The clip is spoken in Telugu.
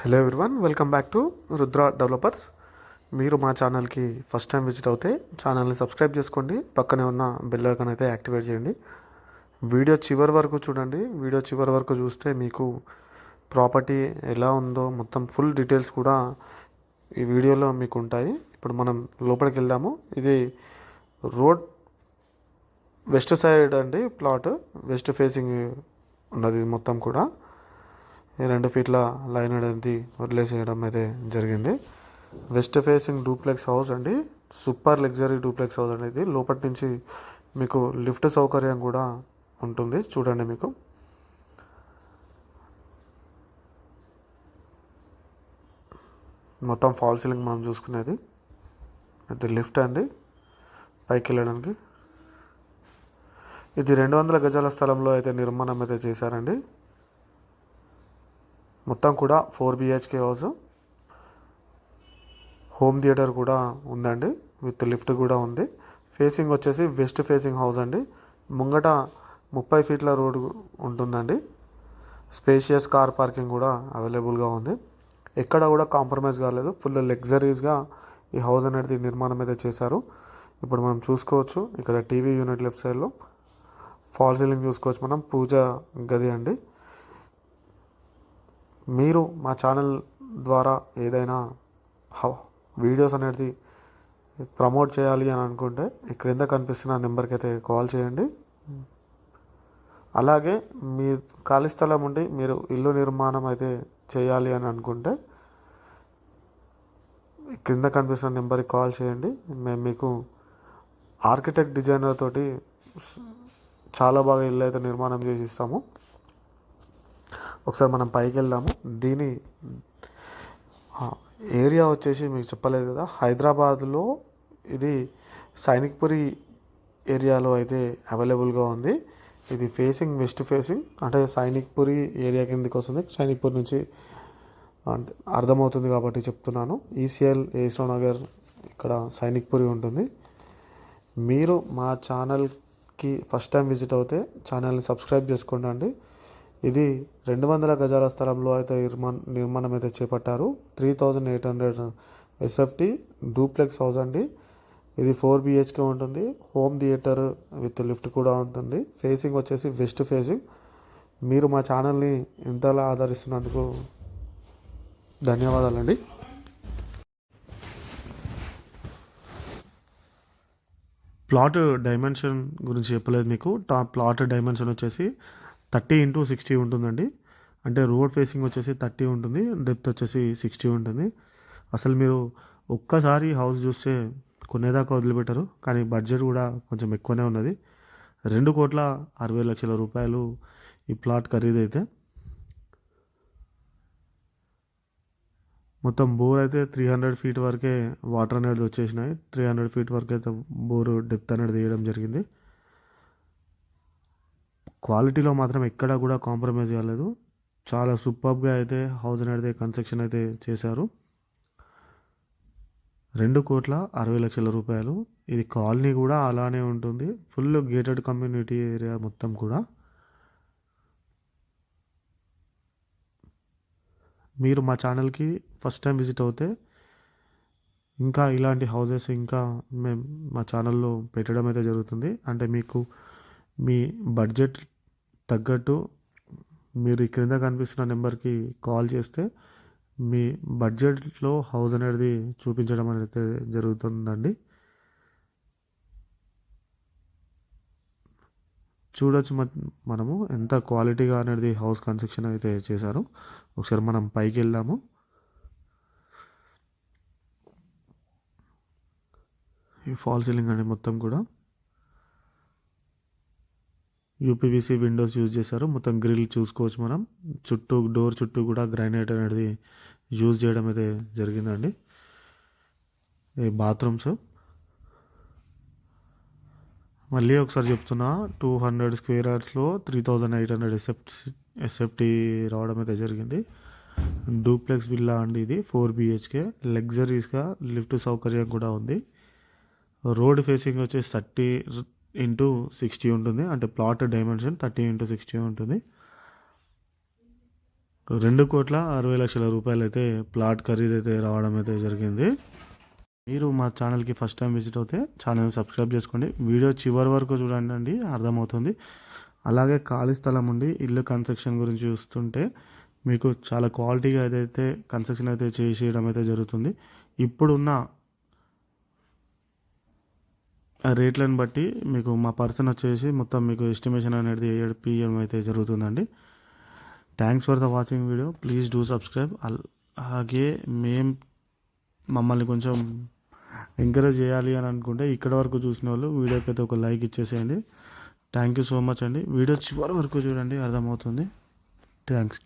Hello everyone, welcome back to Rudra developers. మీరు మా ఛానల్కి ఫస్ట్ టైం విజిట్ అవుతే ఛానల్ని సబ్స్క్రైబ్ చేసుకోండి. పక్కనే ఉన్న బెల్ ఐకాన్ అయితే యాక్టివేట్ చేయండి. వీడియో చివరి వరకు చూడండి. వీడియో చివరి వరకు చూస్తే మీకు ప్రాపర్టీ ఎలా ఉందో మొత్తం ఫుల్ డీటెయిల్స్ కూడా ఈ వీడియోలో మీకు ఉంటాయి. ఇప్పుడు మనం లోపలికి వెళ్దాము. ఇది రోడ్ వెస్ట్ సైడ్ అండి. ప్లాట్ వెస్ట్ ఫేసింగ్ ఉన్నది మొత్తం కూడా. 2 ఫీట్ల లైన్ అనేది వదిలేసేయడం అయితే జరిగింది. వెస్ట్ ఫేసింగ్ డూప్లెక్స్ హౌస్ అండి. సూపర్ లగ్జరీ డూప్లెక్స్ హౌస్ అనేది. లోపటి నుంచి మీకు లిఫ్ట్ సౌకర్యం కూడా ఉంటుంది. చూడండి, మీకు మొత్తం ఫాల్ సీలింగ్ మనం చూసుకునేది. అయితే లిఫ్ట్ అండి పైకి వెళ్ళడానికి. ఇది 200 గజాల స్థలంలో అయితే నిర్మాణం అయితే చేశారండి. మొత్తం కూడా 4 BHK హౌస్. హోమ్ థియేటర్ కూడా ఉందండి, విత్ లిఫ్ట్ కూడా ఉంది. ఫేసింగ్ వచ్చేసి వెస్ట్ ఫేసింగ్ హౌస్ అండి. ముంగట 30 ఫీట్ల రోడ్ ఉంటుందండి. స్పేషియస్ కార్ పార్కింగ్ కూడా అవైలబుల్గా ఉంది. ఎక్కడ కూడా కాంప్రమైజ్ కాలేదు. ఫుల్ లగ్జరీస్గా ఈ హౌస్ అనేది నిర్మాణం అయితే చేశారు. ఇప్పుడు మనం చూసుకోవచ్చు, ఇక్కడ టీవీ యూనిట్ లెఫ్ట్ సైడ్లో ఫాల్ సీలింగ్ చూసుకోవచ్చు. మనం పూజ గది అండి. మీరు మా ఛానల్ ద్వారా ఏదైనా వీడియోస్ అనేది ప్రమోట్ చేయాలి అని అనుకుంటే ఈ క్రింద కనిపిస్తున్న నెంబర్కి అయితే కాల్ చేయండి. అలాగే మీ ఖాళీ స్థలం ఉండి మీరు ఇల్లు నిర్మాణం అయితే చేయాలి అని అనుకుంటే క్రింద కనిపిస్తున్న నెంబర్కి కాల్ చేయండి. మేము మీకు ఆర్కిటెక్ట్ డిజైనర్ తోటి చాలా బాగా ఇల్లు అయితే నిర్మాణం చేసి ఇస్తాము. ఒకసారి మనం పైకి వెళ్దాము. దీని ఏరియా వచ్చేసి మీకు చెప్పలేదు కదా, హైదరాబాద్లో ఇది సైనిక్పురి ఏరియాలో అయితే అవైలబుల్గా ఉంది. ఇది ఫేసింగ్ వెస్ట్ ఫేసింగ్, అంటే సైనిక్పురి ఏరియా కిందకి వస్తుంది. సైనిక్పూర్ నుంచి అంటే అర్థమవుతుంది కాబట్టి చెప్తున్నాను. ECL ఏస్రావ్ నగర్ ఇక్కడ సైనిక్పురి ఉంటుంది. మీరు మా ఛానల్కి ఫస్ట్ టైం విజిట్ అవుతే ఛానల్ని సబ్స్క్రైబ్ చేసుకోండి అండి. ఇది 200 గజాల స్థలంలో అయితే నిర్మాణం అయితే చేపట్టారు. 3800 SFT డూప్లెక్స్ హౌస్ అండి. ఇది 4 BHK ఉంటుంది. హోమ్ థియేటర్ విత్ లిఫ్ట్ కూడా ఉంటుంది. ఫేసింగ్ వచ్చేసి వెస్ట్ ఫేసింగ్. మీరు మా ఛానల్ని ఇంతలా ఆదరిస్తున్నందుకు ధన్యవాదాలండి. ప్లాట్ డైమెన్షన్ గురించి చెప్పలేదు మీకు. ప్లాట్ డైమెన్షన్ వచ్చేసి 30x60 ఉంటుందండి. అంటే రోడ్ ఫేసింగ్ వచ్చేసి 30 ఉంటుంది, డెప్త్ వచ్చేసి 60 ఉంటుంది. అసలు మీరు ఒక్కసారి హౌస్ చూస్తే కొనేదాకా వదిలిపెట్టరు. కానీ బడ్జెట్ కూడా కొంచెం ఎక్కువనే ఉన్నది. 2,60,00,000 రూపాయలు ఈ ప్లాట్ ఖరీదు అయితే. మొత్తం బోర్ అయితే 300 ఫీట్ వరకే వాటర్ అనేది వచ్చేసినాయి. 300 ఫీట్ వరకు అయితే బోరు డెప్త్ అనేది వేయడం జరిగింది. క్వాలిటీలో మాత్రం ఎక్కడ కూడా కాంప్రమైజ్ కాలేదు. చాలా సూపర్గా అయితే హౌస్ అనేది కన్స్ట్రక్షన్ అయితే చేశారు. 2,60,00,000 రూపాయలు. ఇది కాలనీ కూడా అలానే ఉంటుంది. ఫుల్ గేటెడ్ కమ్యూనిటీ ఏరియా మొత్తం కూడా. మీరు మా ఛానల్కి ఫస్ట్ టైం విజిట్ అవుతే ఇంకా ఇలాంటి హౌసెస్ ఇంకా మేము మా ఛానల్లో పెట్టడం అయితే జరుగుతుంది. అంటే మీకు మీ బడ్జెట్ తగ్గట్టు మీరు ఈ క్రింద కనిపిస్తున్న నెంబర్కి కాల్ చేస్తే మీ బడ్జెట్లో హౌస్ అనేది చూపించడం అనేది జరుగుతుందండి. చూడొచ్చు మనము ఎంత క్వాలిటీగా అనేది హౌస్ కన్స్ట్రక్షన్ అయితే చేశారు. ఒకసారి మనం పైకి వెళ్దాము. ఈ ఫాల్ సీలింగ్ అనేది మొత్తం కూడా UPVC విండోస్ యూజ్ చేశారు. మొత్తం గ్రిల్ చూసుకోవచ్చు మనం. చుట్టూ డోర్ చుట్టూ కూడా గ్రానైట్ అనేది యూజ్ చేయడం అయితే జరిగిందండి. ఈ బాత్రూమ్స్ మళ్ళీ ఒకసారి చెప్తున్నా, 200 స్క్వేర్ యార్డ్స్లో 3,800 SFT రావడం అయితే జరిగింది. డూప్లెక్స్ విల్లా అండి ఇది. 4 BHK లగ్జరీస్గా లిఫ్ట్ సౌకర్యం కూడా ఉంది. రోడ్ ఫేసింగ్ వచ్చేసి 30x60 ఉంటుంది. అంటే ప్లాట్ డైమెన్షన్ 30x60 ఉంటుంది. 2,60,00,000 రూపాయలు అయితే ప్లాట్ ఖరీదు అయితే రావడం అయితే జరిగింది. మీరు మా ఛానల్కి ఫస్ట్ టైం విజిట్ అవుతే ఛానల్ సబ్స్క్రైబ్ చేసుకోండి. వీడియో చివరి వరకు చూడండి, అర్థమవుతుంది. అలాగే ఖాళీ స్థలం ఉండి ఇల్లు కన్స్ట్రక్షన్ గురించి చూస్తుంటే మీకు చాలా క్వాలిటీగా ఏదైతే కన్స్ట్రక్షన్ అయితే చేసేయడం అయితే జరుగుతుంది. ఇప్పుడున్న రేట్లను బట్టి మీకు మా పర్సన్ వచ్చేసి మొత్తం మీకు ఎస్టిమేషన్ అనేది వేయడం అయితే జరుగుతుందండి. Thanks for the watching video. Please do subscribe. అలాగే మమ్మల్ని కొంచెం ఎంకరేజ్ చేయాలి అని అనుకుంటే ఇక్కడ వరకు చూసిన వాళ్ళు వీడియోకి అయితే ఒక లైక్ ఇచ్చేసేయండి. థ్యాంక్ యూ సో మచ్ అండి. వీడియో చివరి వరకు చూడండి, అర్థమవుతుంది. థ్యాంక్స్.